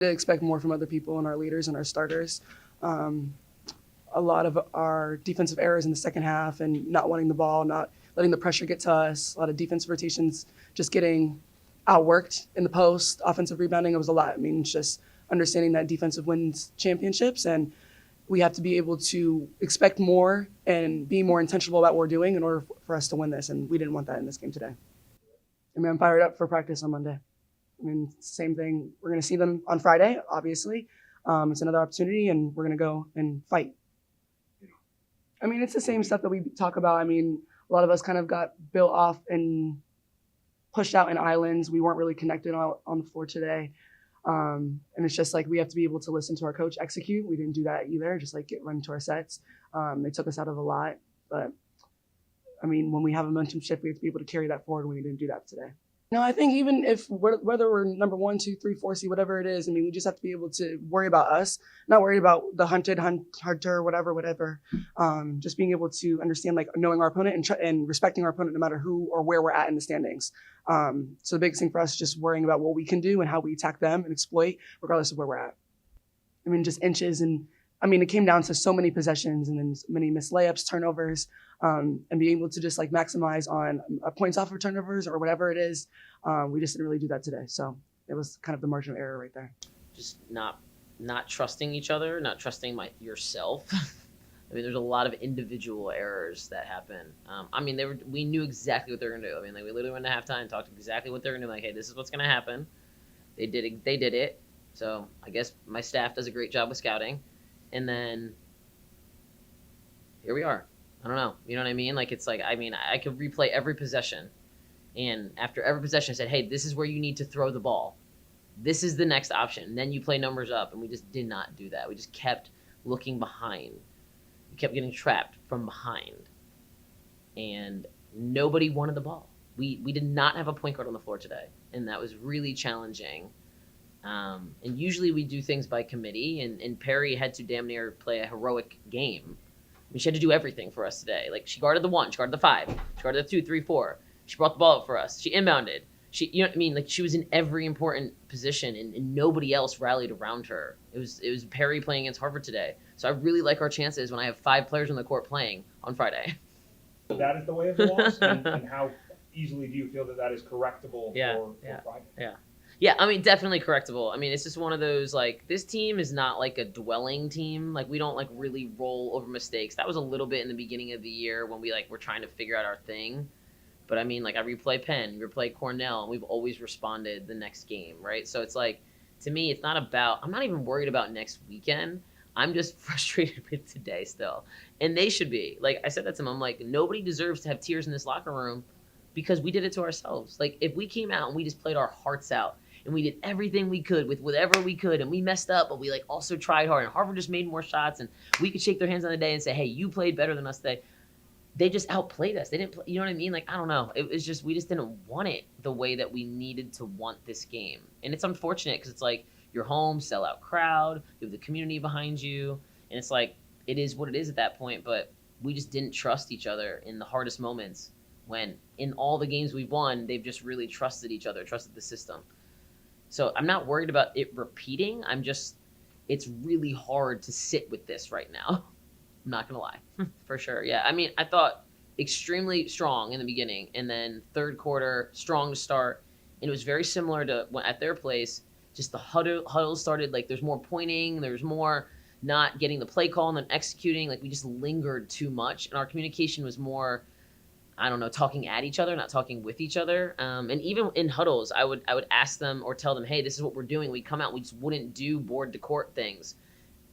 To expect more from other people and our leaders and our starters. A lot of our defensive errors in the second half and not wanting the ball, not letting the pressure get to us, a lot of defensive rotations, just getting outworked in the post, offensive rebounding, it was a lot. I mean, it's just understanding that defensive wins championships, and we have to be able to expect more and be more intentional about what we're doing in order for us to win this, and we didn't want that in this game today. I mean, I'm fired up for practice on Monday. I mean, same thing. We're going to see them on Friday, obviously. It's another opportunity, and we're going to go and fight. I mean, it's the same stuff that we talk about. I mean, a lot of us kind of got built off and pushed out in islands. We weren't really connected on the floor today. And it's just like we have to be able to listen to our coach execute. We didn't do that either, just like get run into our sets. They took us out of a lot. But, I mean, when we have a momentum shift, we have to be able to carry that forward, and we didn't do that today. No, I think even if whether we're number 1, 2, 3, 4 seed, whatever it is, I mean, we just have to be able to worry about us, not worry about the hunter, whatever. Just being able to understand, like, knowing our opponent and respecting our opponent no matter who or where we're at in the standings. So the biggest thing for us is just worrying about what we can do and how we attack them and exploit, regardless of where we're at. I mean, just inches and. I mean, it came down to so many possessions and then many missed layups, turnovers, and being able to just like maximize on points off of turnovers or whatever it is. We just didn't really do that today. So it was kind of the margin of error right there. Just not trusting each other, not trusting yourself. I mean, there's a lot of individual errors that happen. I mean, we knew exactly what they were going to do. I mean, like, we literally went to halftime and talked exactly what they're going to do. Like, hey, this is what's going to happen. They did it. So I guess my staff does a great job with scouting. And then here we are. I don't know. You know what I mean? Like, it's like, I mean, I could replay every possession. And after every possession, I said, hey, this is where you need to throw the ball. This is the next option. And then you play numbers up. And we just did not do that. We just kept looking behind. We kept getting trapped from behind. And nobody wanted the ball. We did not have a point guard on the floor today. And that was really challenging. And usually we do things by committee, and Perri had to damn near play a heroic game. I mean, she had to do everything for us today. Like, she guarded the 1, she guarded the 5, she guarded the 2, 3, 4. She brought the ball up for us. She inbounded. You know what I mean? Like, she was in every important position, and nobody else rallied around her. It was Perri playing against Harvard today. So I really like our chances when I have 5 players on the court playing on Friday. So that is the way of the loss, and how easily do you feel that is correctable for Friday? Yeah, I mean, definitely correctable. I mean, it's just one of those, like, this team is not like a dwelling team. Like, we don't, like, really roll over mistakes. That was a little bit in the beginning of the year when we, like, were trying to figure out our thing. But, I mean, like, I replay Penn, replay Cornell, and we've always responded the next game, right? So it's like, to me, it's not about – I'm not even worried about next weekend. I'm just frustrated with today still. And they should be. Like, I said that to them. I'm like, nobody deserves to have tears in this locker room because we did it to ourselves. Like, if we came out and we just played our hearts out, and we did everything we could with whatever we could, and we messed up, but we, like, also tried hard, and Harvard just made more shots, and we could shake their hands on the day and say, hey, you played better than us today. They just outplayed us. They didn't play, you know what I mean? Like, I don't know. It was just, we just didn't want it the way that we needed to want this game. And it's unfortunate because it's like, you're home, sellout crowd, you have the community behind you, and it's like, it is what it is at that point, but we just didn't trust each other in the hardest moments when in all the games we've won, they've just really trusted each other, trusted the system. So I'm not worried about it repeating. It's really hard to sit with this right now. I'm not going to lie. For sure. Yeah. I mean, I thought extremely strong in the beginning, and then third quarter, strong to start. And it was very similar to when at their place, just the huddle started, like, there's more pointing, there's more not getting the play call and then executing. Like, we just lingered too much. And our communication was more, I don't know, talking at each other, not talking with each other. And even in huddles, I would ask them or tell them, hey, this is what we're doing. We come out, we just wouldn't do board to court things.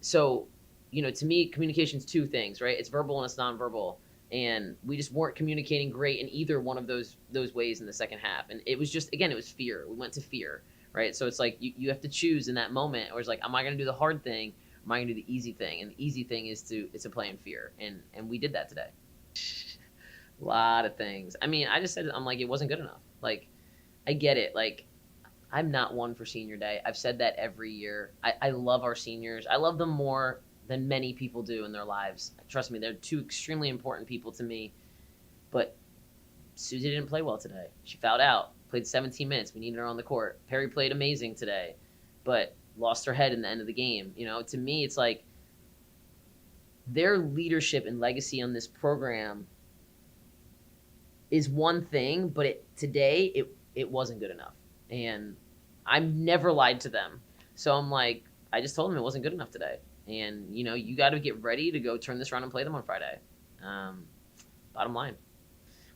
So, you know, to me, communication's 2 things, right? It's verbal and it's nonverbal. And we just weren't communicating great in either one of those ways in the second half. And it was just, again, it was fear. We went to fear, right? So it's like you have to choose in that moment, or it's like, am I going to do the hard thing? Or am I going to do the easy thing? And the easy thing is to play in fear. And we did that today. A lot of things. I mean, I just said, I'm like, it wasn't good enough. Like, I get it. Like, I'm not one for senior day. I've said that every year. I love our seniors. I love them more than many people do in their lives. Trust me, they're 2 extremely important people to me. But Susie didn't play well today. She fouled out, played 17 minutes. We needed her on the court. Perri played amazing today. But lost her head in the end of the game. You know, to me, it's like their leadership and legacy on this program is one thing, but today it wasn't good enough. And I've never lied to them. So I'm like, I just told them it wasn't good enough today. And, you know, you got to get ready to go turn this around and play them on Friday. Bottom line.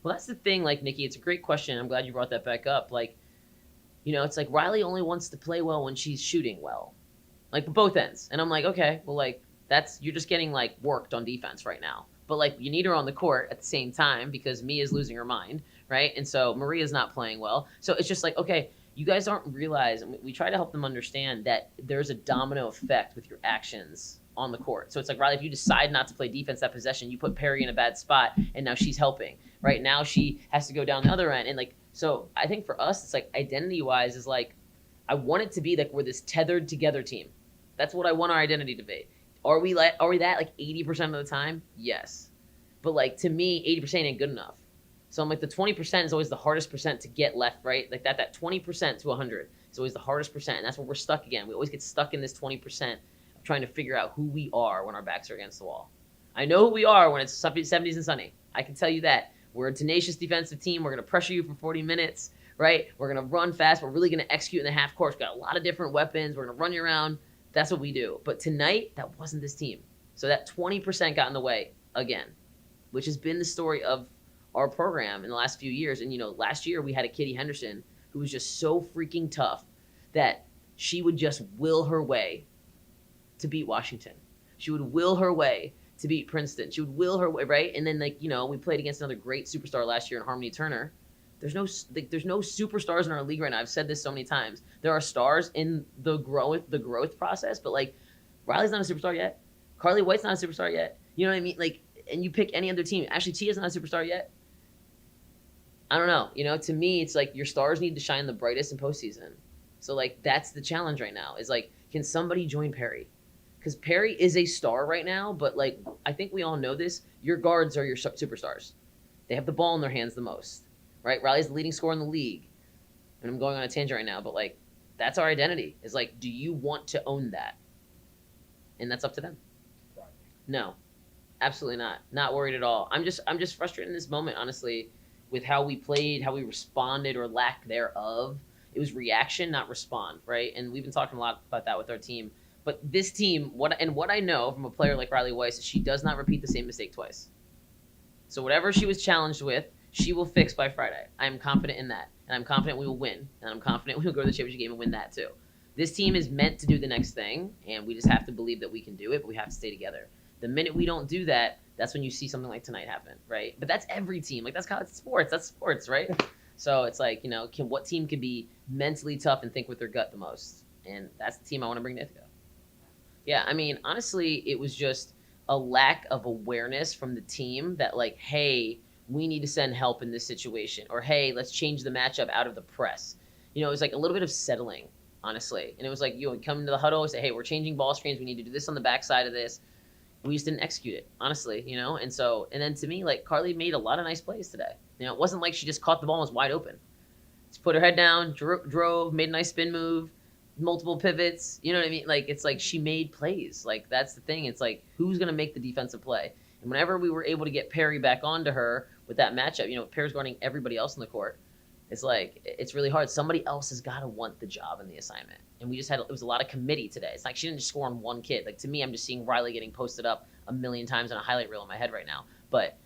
Well, that's the thing, like, Nikki, it's a great question. I'm glad you brought that back up. Like, you know, it's like Riley only wants to play well when she's shooting well. Like, both ends. And I'm like, okay, well, like, you're just getting, like, worked on defense right now. But, like, you need her on the court at the same time because Mia's losing her mind, right? And so Maria's not playing well. So it's just like, okay, you guys aren't realizing, we try to help them understand that there's a domino effect with your actions on the court. So it's like, Riley, if you decide not to play defense that possession, you put Perri in a bad spot, and now she's helping, right? Now she has to go down the other end. And, like, so I think for us, it's like identity-wise is like, I want it to be like we're this tethered together team. That's what I want our identity to be. Are we that like 80% of the time? Yes. But, like, to me, 80% ain't good enough. So I'm like, the 20% is always the hardest percent to get left, right? Like that 20% to 100 is always the hardest percent. And that's where we're stuck again. We always get stuck in this 20% of trying to figure out who we are when our backs are against the wall. I know who we are when it's 70s and sunny. I can tell you that. We're a tenacious defensive team. We're going to pressure you for 40 minutes, right? We're going to run fast. We're really going to execute in the half court. We've got a lot of different weapons. We're going to run you around. That's what we do. But tonight, that wasn't this team. So that 20% got in the way again, which has been the story of our program in the last few years. And, you know, last year we had a Kitty Henderson who was just so freaking tough that she would just will her way to beat Washington. She would will her way to beat Princeton. She would will her way, right? And then, like, you know, we played against another great superstar last year in Harmony Turner. There's no superstars in our league right now. I've said this so many times. There are stars in the growth process, but, like, Riley's not a superstar yet. Carly White's not a superstar yet. You know what I mean? Like, and you pick any other team. Ashley Tia's not a superstar yet. I don't know. You know, to me, it's like your stars need to shine the brightest in postseason. So, like, that's the challenge right now is, like, can somebody join Perri? Because Perri is a star right now, but, like, I think we all know this. Your guards are your superstars. They have the ball in their hands the most, right? Riley's the leading scorer in the league. And I'm going on a tangent right now, but, like, that's our identity. Is like, do you want to own that? And that's up to them. Right. No, absolutely not. Not worried at all. I'm just frustrated in this moment, honestly, with how we played, how we responded or lack thereof. It was reaction, not respond, right? And we've been talking a lot about that with our team. But this team, what I know from a player like Riley Weiss is she does not repeat the same mistake twice. So whatever she was challenged with, she will fix by Friday. I am confident in that. And I'm confident we will win. And I'm confident we will go to the championship game and win that too. This team is meant to do the next thing, and we just have to believe that we can do it, but we have to stay together. The minute we don't do that, that's when you see something like tonight happen, right? But that's every team. Like, that's college sports. That's sports, right? So it's like, you know, what team can be mentally tough and think with their gut the most? And that's the team I want to bring to Ithaca. Yeah, I mean, honestly, it was just a lack of awareness from the team that, like, hey, we need to send help in this situation. Or, hey, let's change the matchup out of the press. You know, it was like a little bit of settling, honestly. And it was like, you know, come into the huddle and say, hey, we're changing ball screens. We need to do this on the backside of this. We just didn't execute it, honestly, you know? And so, and then to me, like, Carly made a lot of nice plays today. You know, it wasn't like she just caught the ball and was wide open. She put her head down, drove, made a nice spin move, multiple pivots. You know what I mean? Like, it's like she made plays. Like, that's the thing. It's like, who's going to make the defensive play? And whenever we were able to get Perri back onto her with that matchup, you know, Perri's guarding everybody else in the court. It's like, it's really hard. Somebody else has got to want the job and the assignment. And we just had, it was a lot of committee today. It's like she didn't just score on one kid. Like, to me, I'm just seeing Riley getting posted up a million times on a highlight reel in my head right now. But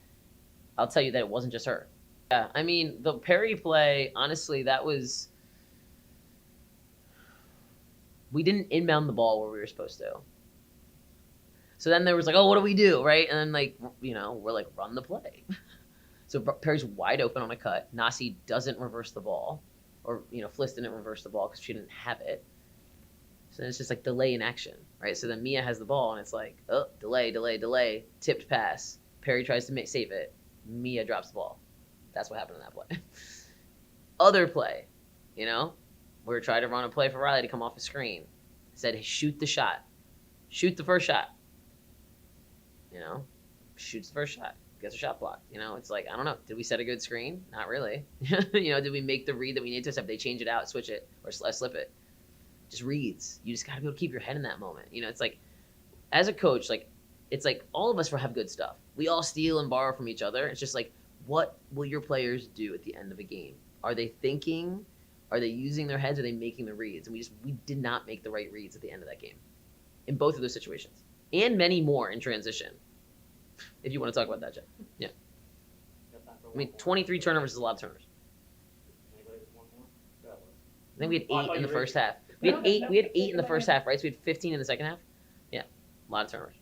I'll tell you that it wasn't just her. Yeah, I mean, the Perri play, honestly, that was, we didn't inbound the ball where we were supposed to. So then there was like, oh, what do we do, right? And then, like, you know, we're like, run the play. So Perri's wide open on a cut. Nasi doesn't reverse the ball. Or, you know, Fliss didn't reverse the ball because she didn't have it. So then it's just like delay in action, right? So then Mia has the ball, and it's like, oh, delay, tipped pass. Perri tries to save it. Mia drops the ball. That's what happened in that play. Other play, you know? We were trying to run a play for Riley to come off the screen. Said, hey, shoot the shot. Shoot the first shot. You know? Shoots the first shot. Gets a shot blocked. You know, it's like, I don't know. Did we set a good screen? Not really. You know, did we make the read that we need to? So if they change it out, switch it, or slip it? just reads. You just got to be able to keep your head in that moment. You know, it's like, as a coach, like, it's like all of us have good stuff. We all steal and borrow from each other. It's just like, what will your players do at the end of a game? Are they thinking? Are they using their heads? Are they making the reads? And we did not make the right reads at the end of that game, in both of those situations, and many more in transition. If you want to talk about that, Jeff. Yeah. I mean, 23 turnovers is a lot of turnovers. I think we had 8 in the first half. We had eight in the first half, right? So we had 15 in the second half. Yeah, a lot of turnovers.